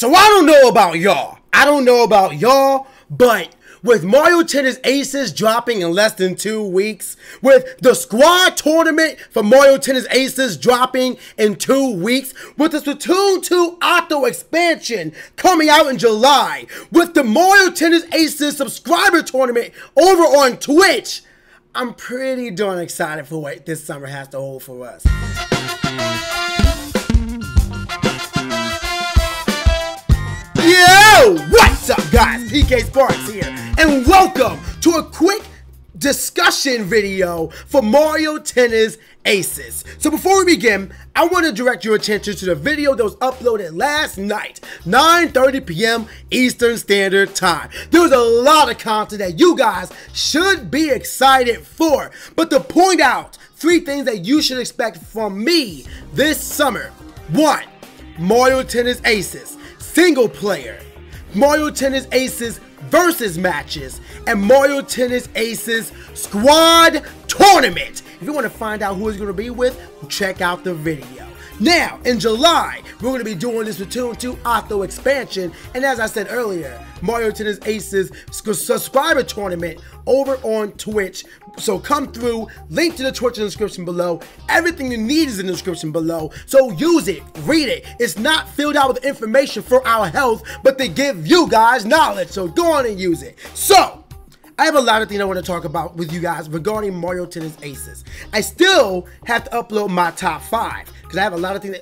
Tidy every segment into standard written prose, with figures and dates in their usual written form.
So I don't know about y'all. But with Mario Tennis Aces dropping in less than 2 weeks, with the squad tournament for Mario Tennis Aces dropping in 2 weeks, with the Splatoon 2 Octo expansion coming out in July, with the Mario Tennis Aces subscriber tournament over on Twitch, I'm pretty darn excited for what this summer has to hold for us. Yo, what's up guys? PKSparkxx here, and welcome to a quick discussion video for Mario Tennis Aces. So before we begin, I want to direct your attention to the video that was uploaded last night, 9:30 p.m. Eastern Standard Time. There was a lot of content that you guys should be excited for, but to point out 3 things that you should expect from me this summer. 1. Mario Tennis Aces single player, Mario Tennis Aces versus matches, and Mario Tennis Aces squad tournament. If you want to find out who it's going to be with, check out the video. Now, in July, we're going to be doing this Splatoon 2 Octo expansion, and as I said earlier, Mario Tennis Aces subscriber tournament over on Twitch. So come through, link to the Twitch in the description below. Everything you need is in the description below. So use it, read it. It's not filled out with information for our health, but to give you guys knowledge. So go on and use it. So I have a lot of things I want to talk about with you guys regarding Mario Tennis Aces. I still have to upload my top 5 because I have a lot of things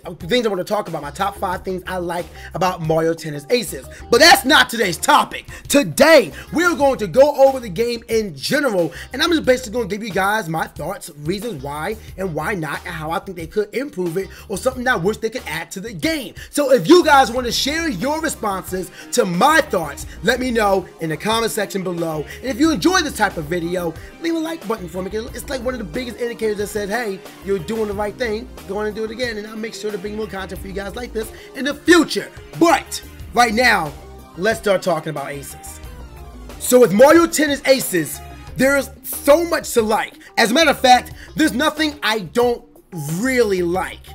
I want to talk about. My top 5 things I like about Mario Tennis Aces. But that's not today's topic. Today, we're going to go over the game in general, and I'm just basically going to give you guys my thoughts, reasons why and why not, and how I think they could improve it, or something I wish they could add to the game. So if you guys want to share your responses to my thoughts, let me know in the comment section below. And if you enjoy this type of video, leave a like button for me. It's like one of the biggest indicators that said, hey, you're doing the right thing. Go on and do it again, and I'll make sure to bring more content for you guys like this in the future. But right now, let's start talking about Aces. So with Mario Tennis Aces, there's so much to like. As a matter of fact, there's nothing I don't really like.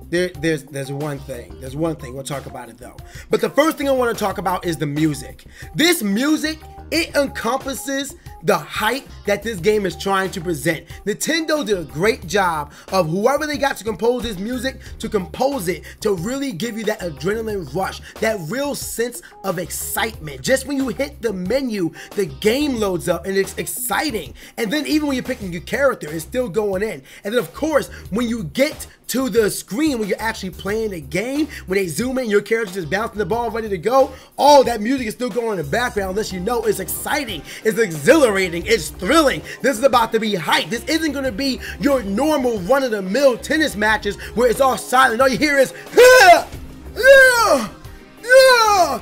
There's one thing we'll talk about it though. But the first thing I want to talk about is the music. This music, it encompasses the hype that this game is trying to present. Nintendo did a great job of whoever they got to compose this music to compose it to really give you that adrenaline rush, that real sense of excitement. Just when you hit the menu, the game loads up and it's exciting. And then even when you're picking your character, it's still going in. And then of course, when you get to the screen when you're actually playing the game, when they zoom in, your character's just bouncing the ball ready to go, all that music is still going in the background, unless you know it's exciting, it's exhilarating, it's thrilling. This is about to be hype. This isn't going to be your normal run-of-the-mill tennis matches where it's all silent. All you hear is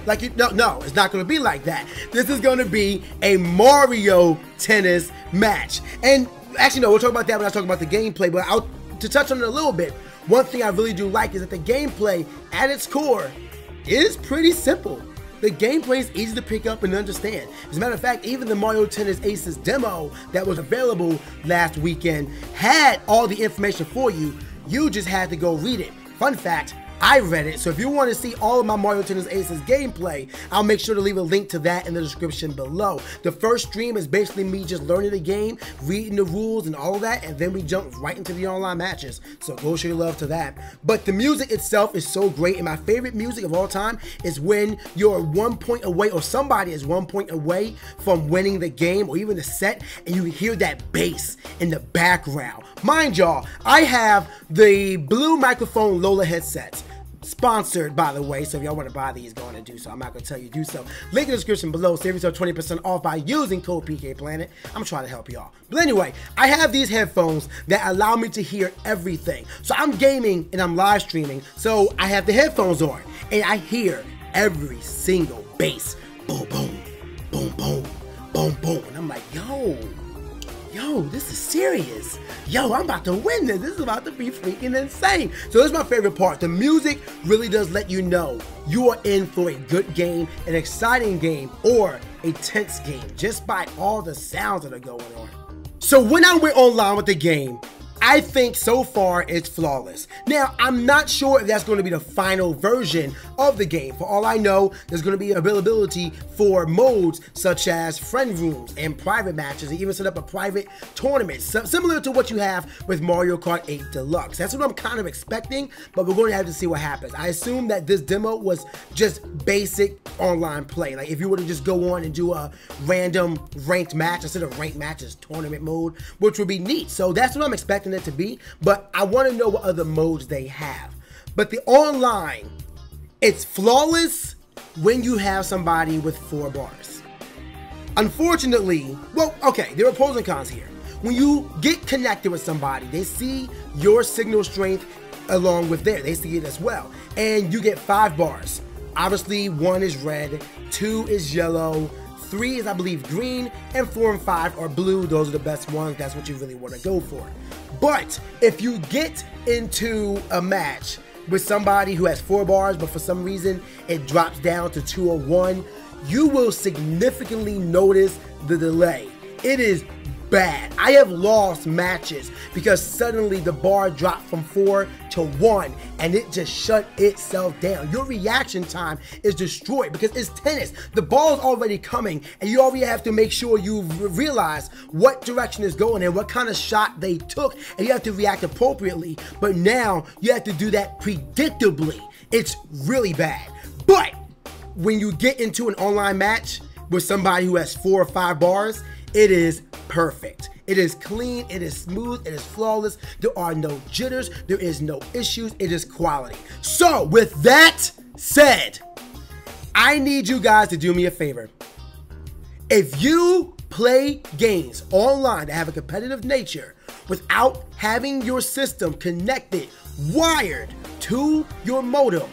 like no, it's not going to be like that. This is going to be a Mario tennis match. And actually no, we'll talk about that when I talk about the gameplay, but to touch on it a little bit, one thing I really do like is that the gameplay at its core is pretty simple. The gameplay is easy to pick up and understand. As a matter of fact, even the Mario Tennis Aces demo that was available last weekend had all the information for you. You just had to go read it. Fun fact, I read it, so if you want to see all of my Mario Tennis Aces gameplay, I'll make sure to leave a link to that in the description below. The first stream is basically me just learning the game, reading the rules and all of that, and then we jump right into the online matches. So go show your love to that. But the music itself is so great, and my favorite music of all time is when you're 1 point away, or somebody is 1 point away from winning the game or even the set, and you hear that bass in the background. Mind y'all, I have the Blue Microphone Lola headsets. Sponsored, by the way, so if y'all want to buy these, go on and do so. I'm not going to tell you to do so. Link in the description below. Save yourself 20% off by using code PKPlanet. I'm trying to help y'all. But anyway, I have these headphones that allow me to hear everything. So I'm gaming and I'm live streaming, so I have the headphones on, and I hear every single bass. Boom, boom, boom, boom, boom, boom. And I'm like, yo, this is serious. Yo, I'm about to win this. This is about to be freaking insane. So this is my favorite part. The music really does let you know you are in for a good game, an exciting game, or a tense game, just by all the sounds that are going on. So when I went online with the game, I think so far it's flawless. Now, I'm not sure if that's going to be the final version of the game. For all I know, there's going to be availability for modes such as friend rooms and private matches, and even set up a private tournament, similar to what you have with Mario Kart 8 Deluxe. That's what I'm kind of expecting, but we're going to have to see what happens. I assume that this demo was just basic online play. Like if you were to just go on and do a random ranked match instead of ranked matches, tournament mode, which would be neat. So that's what I'm expecting it to be, but I want to know what other modes they have. But the online, it's flawless when you have somebody with 4 bars. Unfortunately, well, okay, there are pros and cons here. When you get connected with somebody, they see your signal strength along with theirs. They see it as well. And you get 5 bars. Obviously, 1 is red, 2 is yellow, 3 is, I believe, green, and 4 and 5 are blue. Those are the best ones. That's what you really want to go for. But if you get into a match with somebody who has 4 bars, but for some reason it drops down to 2 or 1, you will significantly notice the delay. It is bad. I have lost matches because suddenly the bar dropped from 4 to 1 and it just shut itself down. Your reaction time is destroyed because it's tennis. The ball is already coming and you already have to make sure you realize what direction is going and what kind of shot they took, and you have to react appropriately. But now you have to do that predictably. It's really bad. But when you get into an online match with somebody who has 4 or 5 bars, it is perfect. It is clean, it is smooth, it is flawless. There are no jitters, there is no issues, it is quality. So with that said, I need you guys to do me a favor. If you play games online that have a competitive nature without having your system connected, wired to your modem,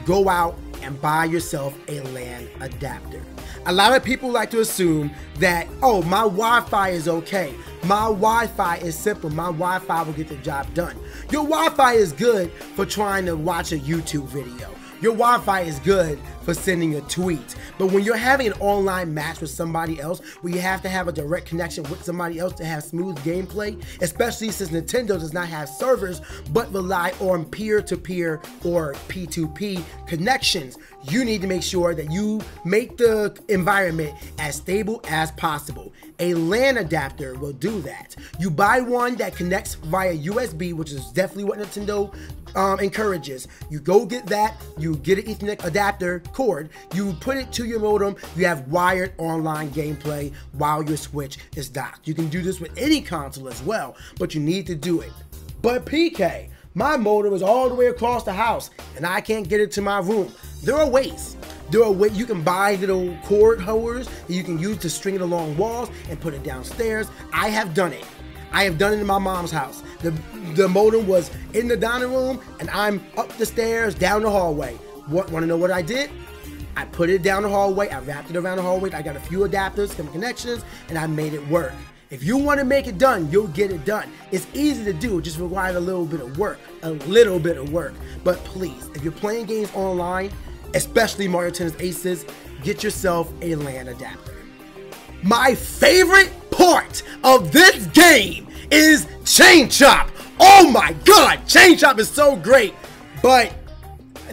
go out and buy yourself a LAN adapter. A lot of people like to assume that, oh, my Wi-Fi is okay. My Wi-Fi is simple. My Wi-Fi will get the job done. Your Wi-Fi is good for trying to watch a YouTube video. Your Wi-Fi is good for sending a tweet. But when you're having an online match with somebody else, where you have to have a direct connection with somebody else to have smooth gameplay, especially since Nintendo does not have servers, but rely on peer-to-peer or P2P connections, you need to make sure that you make the environment as stable as possible. A LAN adapter will do that. You buy one that connects via USB, which is definitely what Nintendo encourages. You go get that, you get an Ethernet adapter cord, you put it to your modem, you have wired online gameplay while your Switch is docked. You can do this with any console as well, but you need to do it. But PK, my modem is all the way across the house and I can't get it to my room. There are ways. There are ways you can buy little cord holders that you can use to string it along walls and put it downstairs. I have done it. I have done it in my mom's house. The modem was in the dining room and I'm up the stairs, down the hallway. Want to know what I did? I put it down the hallway, I wrapped it around the hallway, I got a few adapters, some connections, and I made it work. If you want to make it done, you'll get it done. It's easy to do, it just requires a little bit of work. But please, if you're playing games online, especially Mario Tennis Aces, get yourself a LAN adapter. My favorite part of this game is Chain Chomp. Oh my god, Chain Chomp is so great, but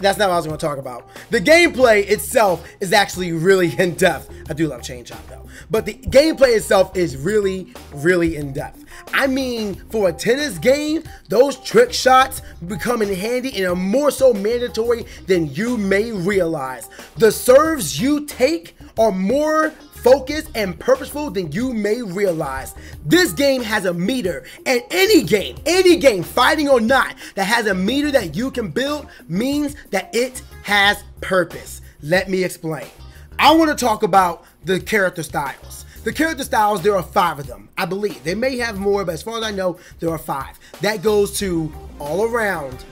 that's not what I was going to talk about. The gameplay itself is actually really in-depth. I do love Chain Chomp though, but the gameplay itself is really, really in-depth. I mean, for a tennis game, those trick shots become in handy and are more so mandatory than you may realize. The serves you take are more focused and purposeful than you may realize. This game has a meter, and any game, fighting or not, that has a meter that you can build means that it has purpose. Let me explain. I want to talk about the character styles. The character styles, there are 5 of them, I believe. They may have more, but as far as I know, there are 5. That goes to all around,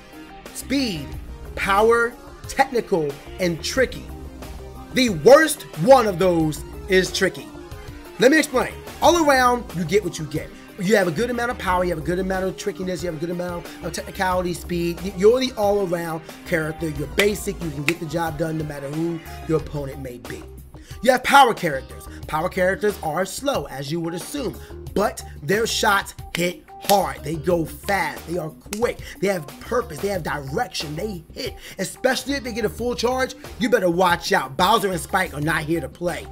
speed, power, technical, and tricky. The worst one of those is tricky. Let me explain. All around, you get what you get. You have a good amount of power, you have a good amount of trickiness, you have a good amount of technicality, speed. You're the all-around character. You're basic, you can get the job done no matter who your opponent may be. You have power characters. Power characters are slow, as you would assume, but their shots hit hard, they go fast, they are quick, they have purpose, they have direction, they hit. Especially if they get a full charge, you better watch out. Bowser and Spike are not here to play.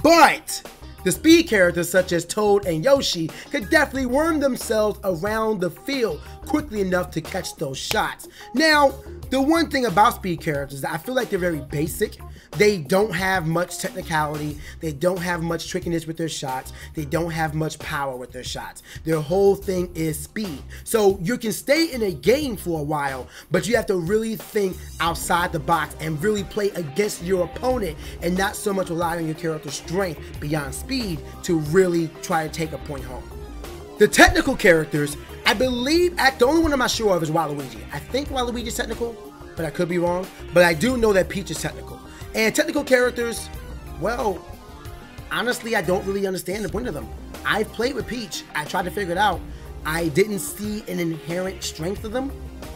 But the speed characters such as Toad and Yoshi could definitely worm themselves around the field quickly enough to catch those shots. Now, the one thing about speed characters is that I feel like they're very basic. They don't have much technicality, they don't have much trickiness with their shots, they don't have much power with their shots. Their whole thing is speed. So you can stay in a game for a while, but you have to really think outside the box and really play against your opponent and not so much rely on your character's strength beyond speed to really try to take a point home. The technical characters, I believe, the only one I'm not sure of is Waluigi. I think Waluigi's technical, but I could be wrong. But I do know that Peach is technical. And technical characters, well, honestly, I don't really understand the point of them. I've played with Peach. I tried to figure it out. I didn't see an inherent strength to them.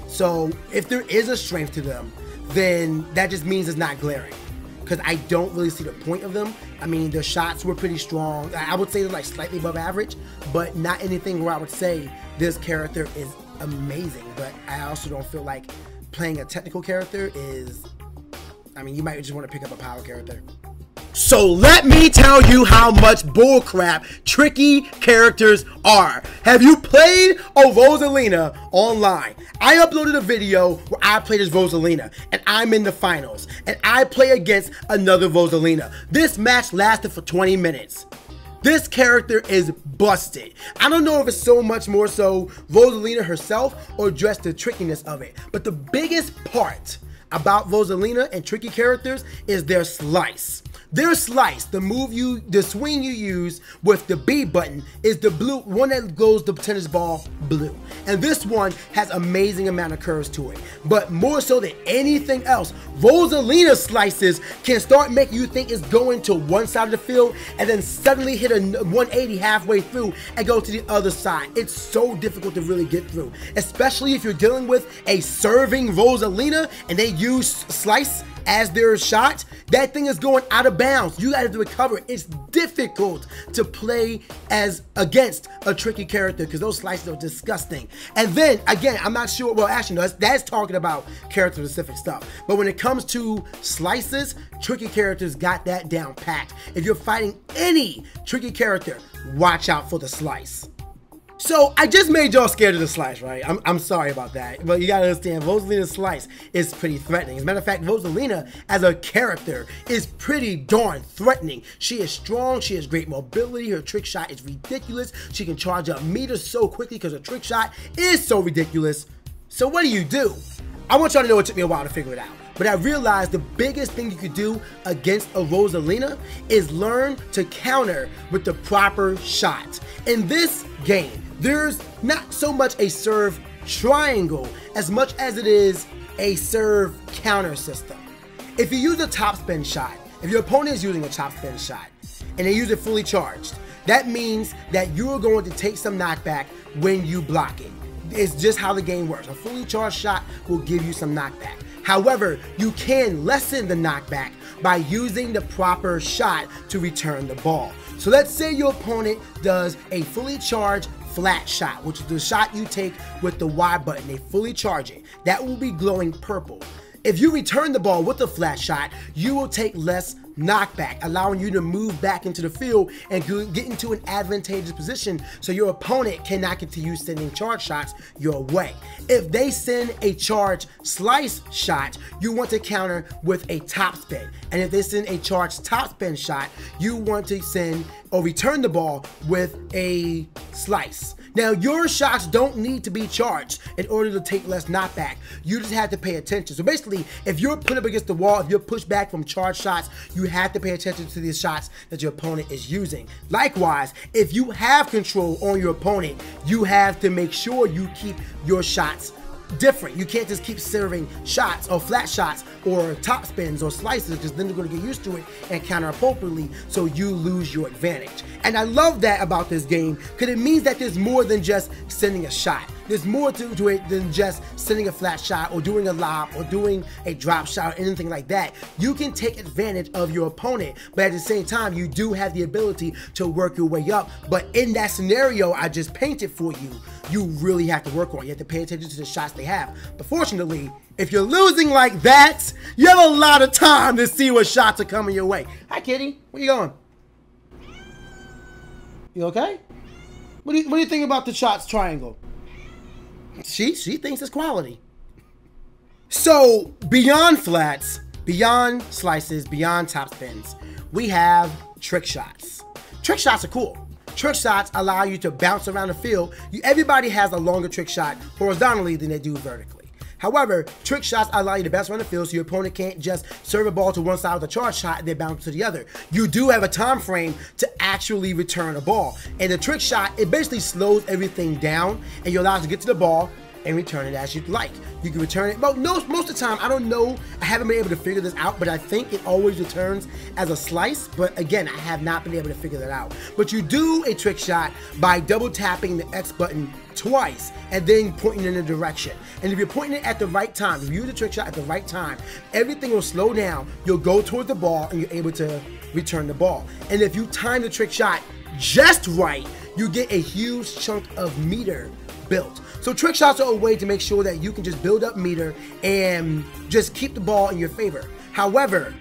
So if there is a strength to them, then that just means it's not glaring. Because I don't really see the point of them. I mean, their shots were pretty strong. I would say they're like slightly above average, but not anything where I would say this character is amazing. But I also don't feel like playing a technical character is... I mean, you might just want to pick up a power character. So let me tell you how much bullcrap tricky characters are. Have you played a Rosalina online? I uploaded a video where I played as Rosalina and I'm in the finals and I play against another Rosalina. This match lasted for 20 minutes. This character is busted. I don't know if it's so much more so Rosalina herself or just the trickiness of it. But the biggest part about Rosalina and tricky characters is their slice. Their slice, the swing you use with the B button is the blue one that goes the tennis ball blue. And this one has amazing amount of curves to it. But more so than anything else, Rosalina slices can start making you think it's going to one side of the field and then suddenly hit a 180 halfway through and go to the other side. It's so difficult to really get through, especially if you're dealing with a serving Rosalina and they use slice as their shot. That thing is going out of bounds. You gotta recover. It's difficult to play against a tricky character because those slices are disgusting. And then again, I'm not sure, well actually no, that's talking about character specific stuff. But when it comes to slices, tricky characters got that down packed. If you're fighting any tricky character, watch out for the slice. So I just made y'all scared of the slice, right? I'm sorry about that, but you gotta understand, Rosalina's slice is pretty threatening. As a matter of fact, Rosalina as a character is pretty darn threatening. She is strong, she has great mobility, her trick shot is ridiculous. She can charge up meters so quickly because her trick shot is so ridiculous. So what do? I want y'all to know it took me a while to figure it out. But I realized the biggest thing you could do against a Rosalina is learn to counter with the proper shot. In this game, there's not so much a serve triangle as much as it is a serve counter system. If you use a topspin shot, if your opponent is using a topspin shot and they use it fully charged, that means that you're going to take some knockback when you block it. It's just how the game works. A fully charged shot will give you some knockback. However, you can lessen the knockback by using the proper shot to return the ball. So let's say your opponent does a fully charged flat shot, which is the shot you take with the Y button. They fully charge it. That will be glowing purple. If you return the ball with a flat shot, you will take less knockback, allowing you to move back into the field and get into an advantageous position so your opponent cannot continue sending charge shots your way. If they send a charge slice shot, you want to counter with a topspin. And if they send a charge topspin shot, you want to send or return the ball with a slice. Now, your shots don't need to be charged in order to take less knockback. You just have to pay attention. So basically, if you're put up against the wall, if you're pushed back from charged shots, you have to pay attention to the shots that your opponent is using. Likewise, if you have control on your opponent, you have to make sure you keep your shots different. You can't just keep serving shots or flat shots or top spins or slices, because then you're going to get used to it and counter appropriately, so you lose your advantage. And I love that about this game, because it means that there's more than just sending a shot. There's more to it than just sending a flat shot or doing a lob or doing a drop shot or anything like that. You can take advantage of your opponent, but at the same time, you do have the ability to work your way up. But in that scenario I just painted for you, you really have to work on. You have to pay attention to the shots they have. But fortunately, if you're losing like that, you have a lot of time to see what shots are coming your way. Hi, kitty. Where you going? You okay? What do you think about the shots triangle? She thinks it's quality. So beyond flats, beyond slices, beyond top spins, we have trick shots. Trick shots are cool. Trick shots allow you to bounce around the field. Everybody has a longer trick shot horizontally than they do vertically. However, trick shots allow you to bounce around the field so your opponent can't just serve a ball to one side with a charge shot and then bounce to the other. You do have a time frame to actually return a ball. And the trick shot, it basically slows everything down and you're allowed to get to the ball and return it as you'd like. You can return it, but most of the time, I don't know, I haven't been able to figure this out, but I think it always returns as a slice, but again, I have not been able to figure that out. But you do a trick shot by double tapping the X button twice and then pointing in a direction. And if you're pointing it at the right time, if you use the trick shot at the right time, everything will slow down, you'll go towards the ball and you're able to return the ball. And if you time the trick shot just right, you get a huge chunk of meter built. So trick shots are a way to make sure that you can just build up meter and just keep the ball in your favor. However,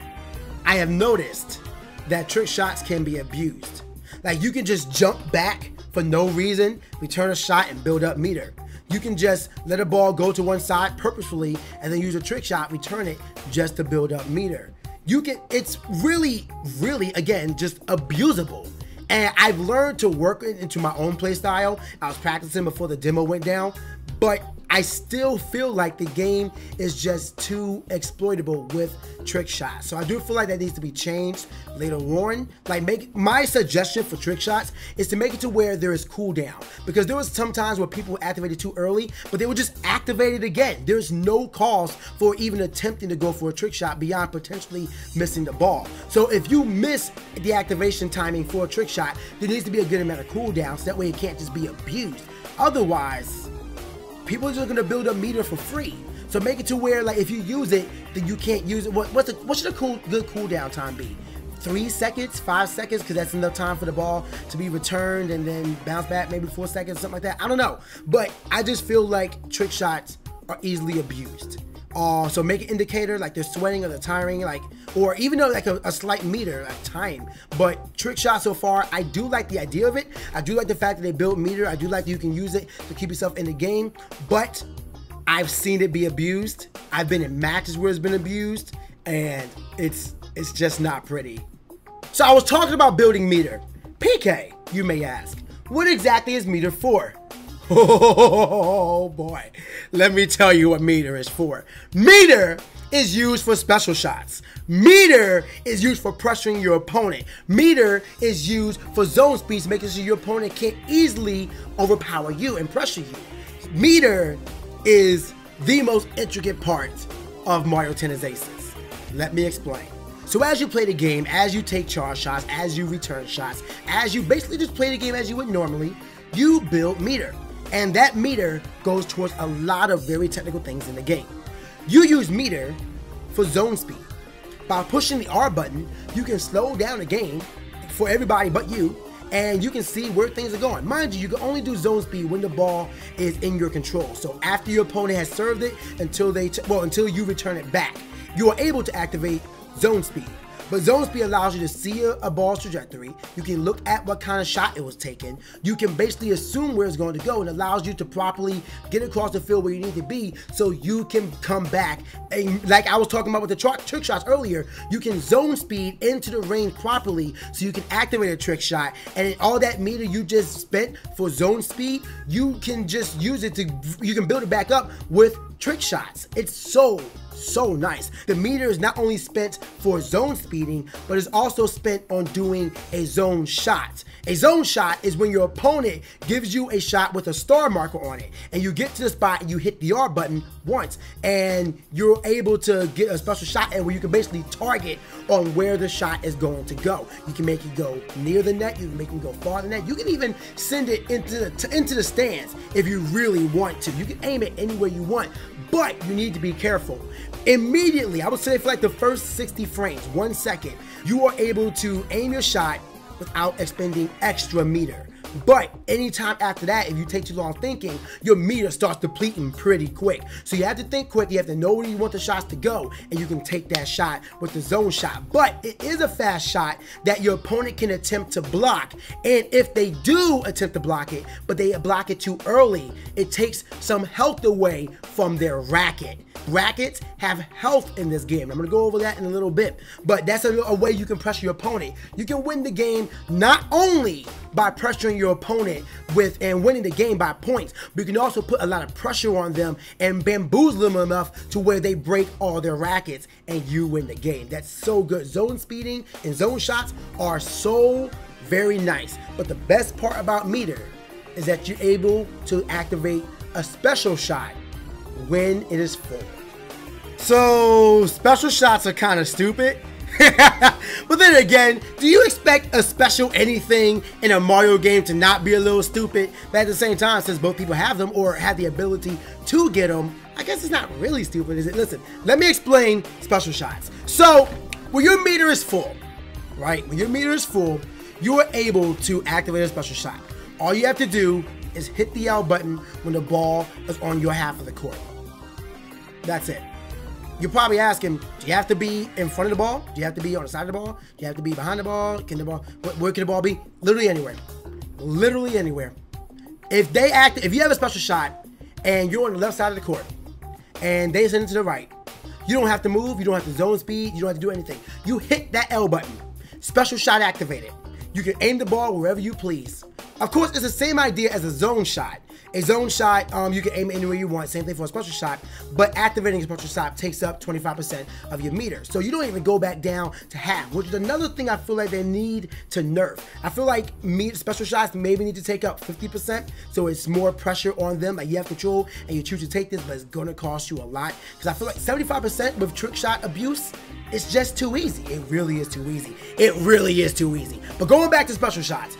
I have noticed that trick shots can be abused. Like you can just jump back for no reason, return a shot and build up meter. You can just let a ball go to one side purposefully and then use a trick shot, return it just to build up meter. It's really, again, just abusable. And I've learned to work it into my own play style. I was practicing before the demo went down, but I still feel like the game is just too exploitable with trick shots. So I do feel like that needs to be changed later on. Like my suggestion for trick shots is to make it to where there is cooldown, because there was some times where people activated too early, but they would just activate it again. There's no cause for even attempting to go for a trick shot beyond potentially missing the ball. So if you miss the activation timing for a trick shot, there needs to be a good amount of cooldown so that way it can't just be abused. Otherwise, people are just gonna build up meter for free. So make it to where, like, if you use it, then you can't use it. What should a good cooldown time be? 3 seconds, 5 seconds, because that's enough time for the ball to be returned and then bounce back, maybe 4 seconds, something like that. I don't know, but I just feel like trick shots are easily abused. So make an indicator, like they're sweating or they're tiring, like, or even though like a slight meter, like time. But trick shots so far, I do like the idea of it. I do like the fact that they build meter. I do like that you can use it to keep yourself in the game, but I've seen it be abused. I've been in matches where it's been abused, and it's just not pretty. So I was talking about building meter. PK, you may ask, what exactly is meter for? Oh boy, let me tell you what meter is for. Meter is used for special shots. Meter is used for pressuring your opponent. Meter is used for zone speeds, making sure your opponent can't easily overpower you and pressure you. Meter is the most intricate part of Mario Tennis Aces. Let me explain. So as you play the game, as you take charge shots, as you return shots, as you basically just play the game as you would normally, you build meter. And that meter goes towards a lot of very technical things in the game. You use meter for zone speed. By pushing the R button, you can slow down the game for everybody but you, and you can see where things are going. Mind you, you can only do zone speed when the ball is in your control. So after your opponent has served it until you return it back, you are able to activate zone speed. But zone speed allows you to see a ball's trajectory. You can look at what kind of shot it was taken. You can basically assume where it's going to go, and allows you to properly get across the field where you need to be so you can come back. And like I was talking about with the trick shots earlier, you can zone speed into the range properly so you can activate a trick shot. And all that meter you just spent for zone speed, you can just use it you can build it back up with trick shots. It's so nice. The meter is not only spent for zone speeding, but is also spent on doing a zone shot. A zone shot is when your opponent gives you a shot with a star marker on it, and you get to the spot and you hit the R button once, and you're able to get a special shot where you can basically target on where the shot is going to go. You can make it go near the net, you can make it go far the net, you can even send it into the stands if you really want to. You can aim it anywhere you want, but you need to be careful. Immediately, I would say for like the first 60 frames, 1 second, you are able to aim your shot without expending extra meter. But anytime after that, if you take too long thinking, your meter starts depleting pretty quick. So you have to think quick, you have to know where you want the shots to go, and you can take that shot with the zone shot. But it is a fast shot that your opponent can attempt to block, and if they do attempt to block it, but they block it too early, it takes some health away from their racket. Rackets have health in this game. I'm going to go over that in a little bit, but that's a way you can pressure your opponent. You can win the game not only by pressuring your opponent and winning the game by points, but you can also put a lot of pressure on them and bamboozle them enough to where they break all their rackets and you win the game. That's so good. Zone speeding and zone shots are so very nice, but the best part about meter is that you're able to activate a special shot when it is full. So special shots are kind of stupid. But then again, do you expect a special anything in a Mario game to not be a little stupid? But at the same time, since both people have them or have the ability to get them, I guess it's not really stupid, is it? Listen, let me explain special shots. So when your meter is full, right? When your meter is full, you are able to activate a special shot. All you have to do is hit the L button when the ball is on your half of the court. That's it. You're probably asking, do you have to be in front of the ball? Do you have to be on the side of the ball? Do you have to be behind the ball? Where can the ball be? Literally anywhere. Literally anywhere. If you have a special shot and you're on the left side of the court and they send it to the right, you don't have to move, you don't have to zone speed, you don't have to do anything. You hit that L button. Special shot activated. You can aim the ball wherever you please. Of course, it's the same idea as a zone shot. A zone shot, you can aim it anywhere you want. Same thing for a special shot. But activating a special shot takes up 25% of your meter. So you don't even go back down to half, which is another thing I feel like they need to nerf. I feel like special shots maybe need to take up 50%. So it's more pressure on them. Like you have control and you choose to take this, but it's going to cost you a lot. Because I feel like 75% with trick shot abuse, it's just too easy. It really is too easy. It really is too easy. But going back to special shots,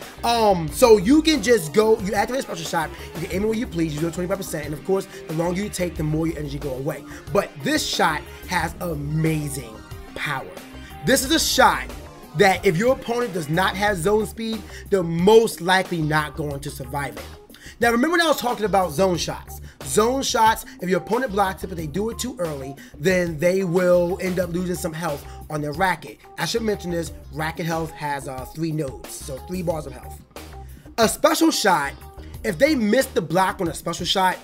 so you can just go, you activate a special shot, you can aim it where you please, you do it 25%, and of course, the longer you take, the more your energy go away. But this shot has amazing power. This is a shot that if your opponent does not have zone speed, they're most likely not going to survive it. Now remember when I was talking about zone shots. Zone shots, if your opponent blocks it but they do it too early, then they will end up losing some health on their racket. I should mention this, racket health has 3 nodes, so 3 bars of health. A special shot, if they miss the block on a special shot,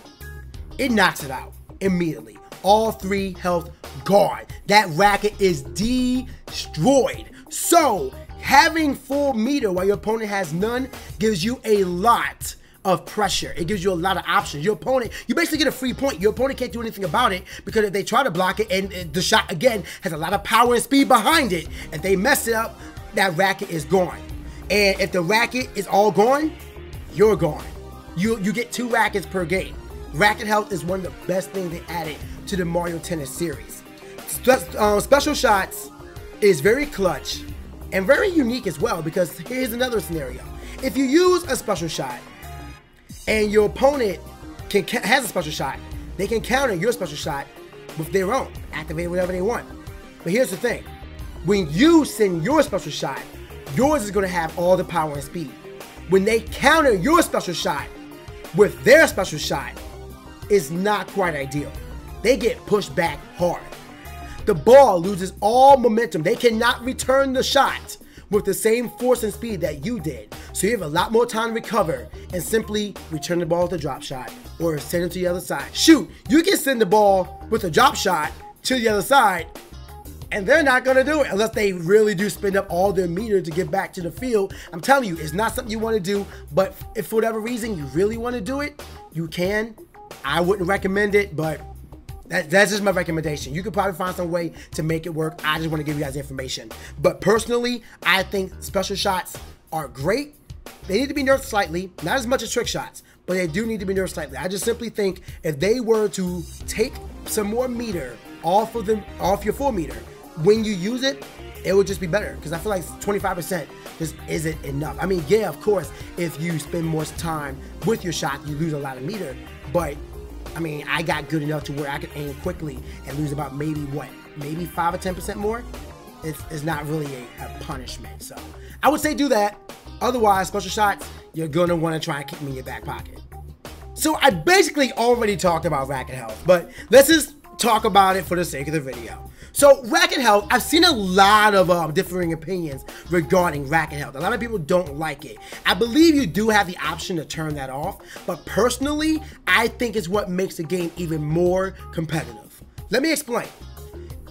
it knocks it out immediately. All 3 health gone. That racket is destroyed. So having full meter while your opponent has none gives you a lot of pressure. It gives you a lot of options. Your opponent, you basically get a free point. Your opponent can't do anything about it because if they try to block it and the shot again has a lot of power and speed behind it, if they mess it up, that racket is gone. And if the racket is all gone, you're gone. You get 2 rackets per game. Racket health is one of the best things they added to the Mario Tennis series. Special shots is very clutch and very unique as well, because here's another scenario. If you use a special shot and your opponent has a special shot, they can counter your special shot with their own, activate whatever they want. But here's the thing, when you send your special shot, yours is going to have all the power and speed. When they counter your special shot with their special shot, it's not quite ideal. They get pushed back hard. The ball loses all momentum. They cannot return the shot with the same force and speed that you did. So you have a lot more time to recover and simply return the ball with a drop shot or send it to the other side. Shoot, you can send the ball with a drop shot to the other side and they're not going to do it unless they really do spend up all their meter to get back to the field. I'm telling you, it's not something you want to do, but if for whatever reason you really want to do it, you can. I wouldn't recommend it, but that's just my recommendation. You could probably find some way to make it work. I just want to give you guys information. But personally, I think special shots are great. They need to be nerfed slightly, not as much as trick shots, but they do need to be nerfed slightly. I just simply think if they were to take some more meter off your full meter, when you use it, it would just be better. Because I feel like 25% just isn't enough. I mean, yeah, of course, if you spend more time with your shot, you lose a lot of meter. But I mean, I got good enough to where I could aim quickly and lose about maybe 5 or 10% more. it's not really a punishment. So I would say do that. Otherwise, special shots, you're gonna want to try and keep them in your back pocket. So I basically already talked about racket health, but let's just talk about it for the sake of the video. So racket health, I've seen a lot of differing opinions regarding racket health. A lot of people don't like it. I believe you do have the option to turn that off, but personally, I think it's what makes the game even more competitive. Let me explain.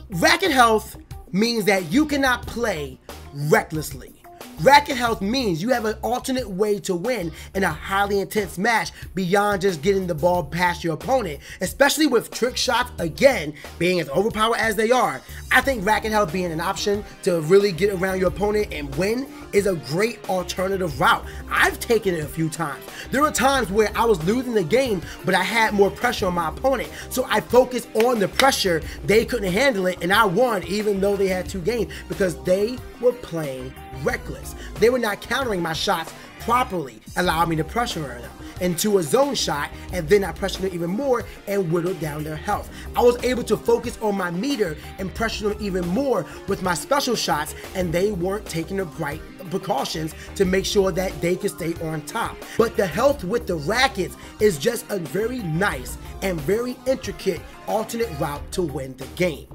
Racket health means that you cannot play recklessly. Racket health means you have an alternate way to win in a highly intense match beyond just getting the ball past your opponent, especially with trick shots, again, being as overpowered as they are. I think racket health being an option to really get around your opponent and win is a great alternative route. I've taken it a few times. There were times where I was losing the game, but I had more pressure on my opponent, so I focused on the pressure. They couldn't handle it, and I won even though they had 2 games because they were playing reckless. They were not countering my shots properly, allowing me to pressure them into a zone shot, and then I pressured them even more and whittled down their health. I was able to focus on my meter and pressure them even more with my special shots, and they weren't taking the right precautions to make sure that they could stay on top. But the health with the rackets is just a very nice and very intricate alternate route to win the game.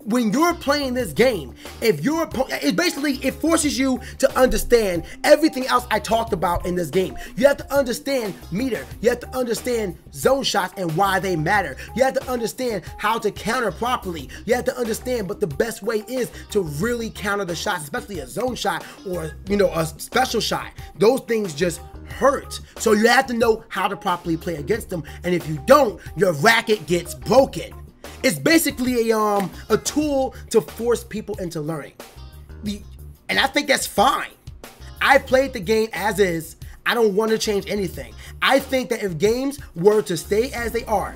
When you're playing this game, if your opponent, it forces you to understand everything else I talked about in this game. You have to understand meter, you have to understand zone shots and why they matter. You have to understand how to counter properly. You have to understand, but the best way is to really counter the shots, especially a zone shot or, you know, a special shot. Those things just hurt. So you have to know how to properly play against them, and if you don't, your racket gets broken. It's basically a tool to force people into learning. And I think that's fine. I've played the game as is. I don't want to change anything. I think that if games were to stay as they are,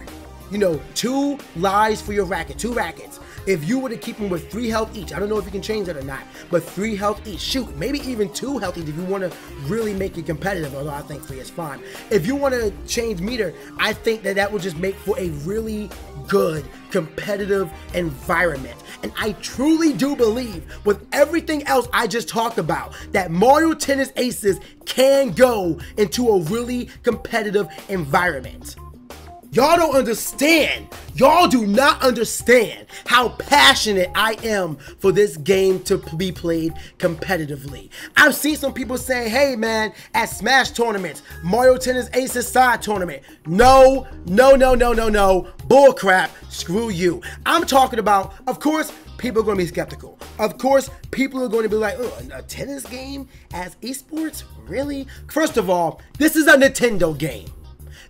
you know, 2 lives for your racket, 2 rackets. If you were to keep them with 3 health each, I don't know if you can change that or not, but 3 health each. Shoot, maybe even 2 health each if you want to really make it competitive, although I think 3 is fine. If you want to change meter, I think that would just make for a really good competitive environment. And I truly do believe, with everything else I just talked about, that Mario Tennis Aces can go into a really competitive environment. Y'all don't understand. Y'all do not understand how passionate I am for this game to be played competitively. I've seen some people saying, hey man, at Smash tournaments, Mario Tennis Aces side tournament. No, no, no, no, no, no. Bull crap. Screw you. I'm talking about, of course, people are going to be skeptical. Of course, people are going to be like, oh, a tennis game as esports? Really? First of all, this is a Nintendo game.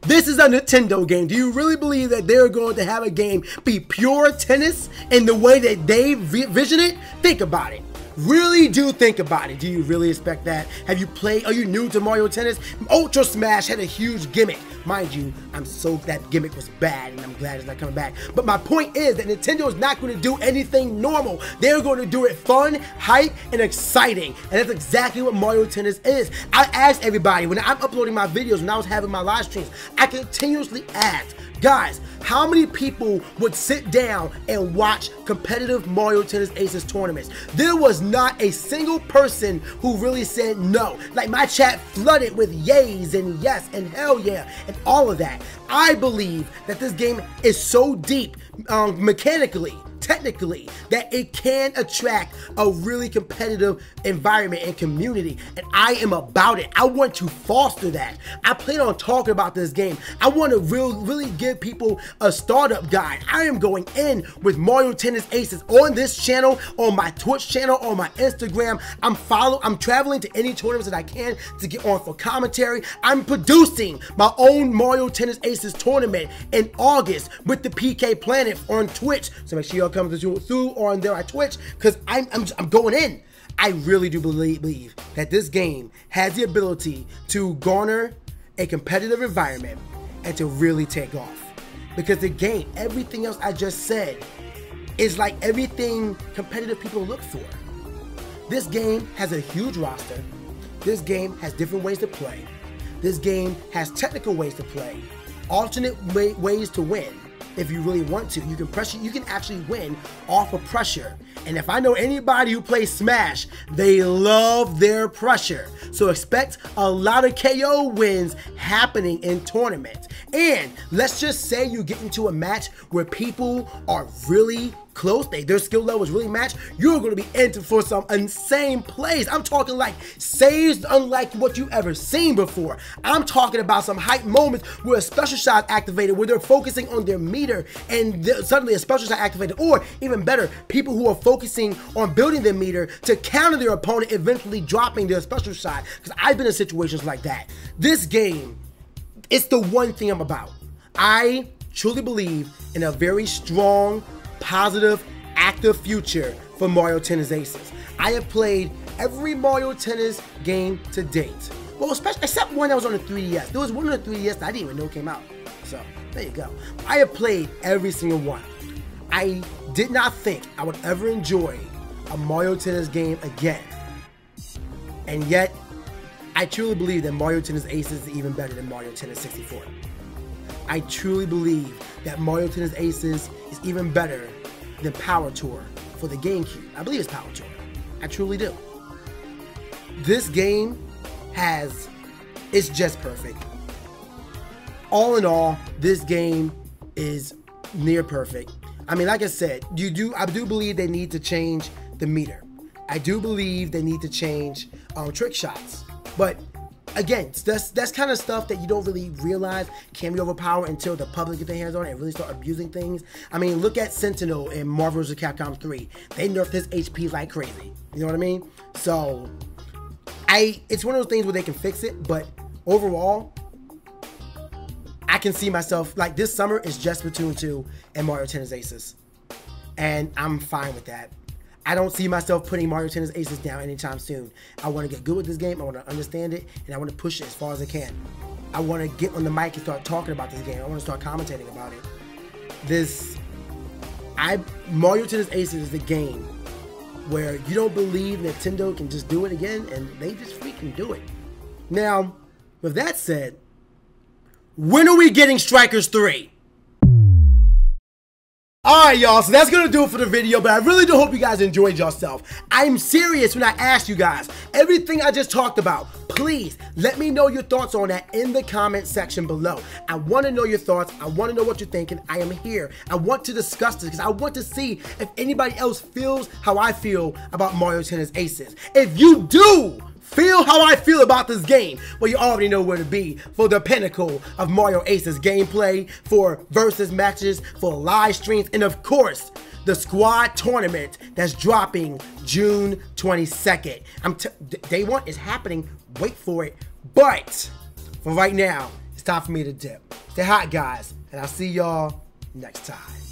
This is a Nintendo game. Do you really believe that they're going to have a game be pure tennis in the way that they vision it? Think about it. Really do think about it. Do you really expect that? Have you played? Are you new to Mario Tennis? Ultra Smash had a huge gimmick. Mind you, that gimmick was bad and I'm glad it's not coming back. But my point is that Nintendo is not going to do anything normal. They're going to do it fun, hype, and exciting. And that's exactly what Mario Tennis is. I asked everybody, when I'm uploading my videos, when I was having my live streams, I continuously asked, guys, how many people would sit down and watch competitive Mario Tennis Aces tournaments? There was not a single person who really said no. Like, my chat flooded with yays and yes and hell yeah and all of that. I believe that this game is so deep mechanically, technically, that it can attract a really competitive environment and community, and I am about it. I want to foster that. I plan on talking about this game. I want to really give people a startup guide. I am going in with Mario Tennis Aces on this channel, on my Twitch channel, on my Instagram. I'm traveling to any tournaments that I can to get on for commentary. I'm producing my own Mario Tennis Aces tournament in August with the PK Planet on Twitch, so make sure y'all come through on there at Twitch, because I'm going in. I really do believe that this game has the ability to garner a competitive environment and to really take off, because the game, everything else I just said, is like everything competitive people look for. This game has a huge roster. This game has different ways to play. This game has technical ways to play, alternate ways to win. if you really want to. You can pressure, you can actually win off of pressure. And if I know anybody who plays Smash, they love their pressure. So expect a lot of KO wins happening in tournaments. And let's just say you get into a match where people are really close, their skill level is really matched, you're going to be in for some insane plays. I'm talking like saves unlike what you've ever seen before. I'm talking about some hype moments where a special shot activated, where they're focusing on their meter and suddenly a special shot activated, or even better, people who are focusing on building their meter to counter their opponent, eventually dropping their special shot. Because I've been in situations like that. This game, it's the one thing I'm about. I truly believe in a very strong, positive, active future for Mario Tennis Aces. I have played every Mario Tennis game to date. Well, especially except one that was on the 3DS. There was one on the 3DS that I didn't even know came out. So, there you go. I have played every single one. I did not think I would ever enjoy a Mario Tennis game again. And yet, I truly believe that Mario Tennis Aces is even better than Mario Tennis 64. I truly believe that Mario Tennis Aces is even better than Power Tour for the GameCube. I believe it's Power Tour. I truly do. This game it's just perfect. All in all, this game is near perfect. I mean, like I said, I do believe they need to change the meter. I do believe they need to change trick shots. But again, that's kind of stuff that you don't really realize can be overpowered until the public get their hands on it and really start abusing things. I mean, look at Sentinel in Marvel vs. Capcom 3. They nerfed his HP like crazy. You know what I mean? So, it's one of those things where they can fix it, but overall, I can see myself, like this summer is just Splatoon 2 and Mario Tennis Aces. And I'm fine with that. I don't see myself putting Mario Tennis Aces down anytime soon. I want to get good with this game. I want to understand it, and I want to push it as far as I can. I want to get on the mic and start talking about this game. I want to start commentating about it. Mario Tennis Aces is the game where you don't believe Nintendo can just do it again, and they just freaking do it. Now, with that said, when are we getting Strikers 3? Alright, y'all, so that's going to do it for the video, but I really do hope you guys enjoyed yourself. I'm serious when I asked you guys everything I just talked about. Please let me know your thoughts on that in the comment section below. I want to know your thoughts. I want to know what you're thinking. I am here. I want to discuss this because I want to see if anybody else feels how I feel about Mario Tennis Aces. If you do feel how I feel about this game, well, you already know where to be for the pinnacle of Mario Aces gameplay, for versus matches, for live streams, and of course, the squad tournament that's dropping June 22nd. Day one is happening. Wait for it. But for right now, it's time for me to dip. Stay hot, guys, and I'll see y'all next time.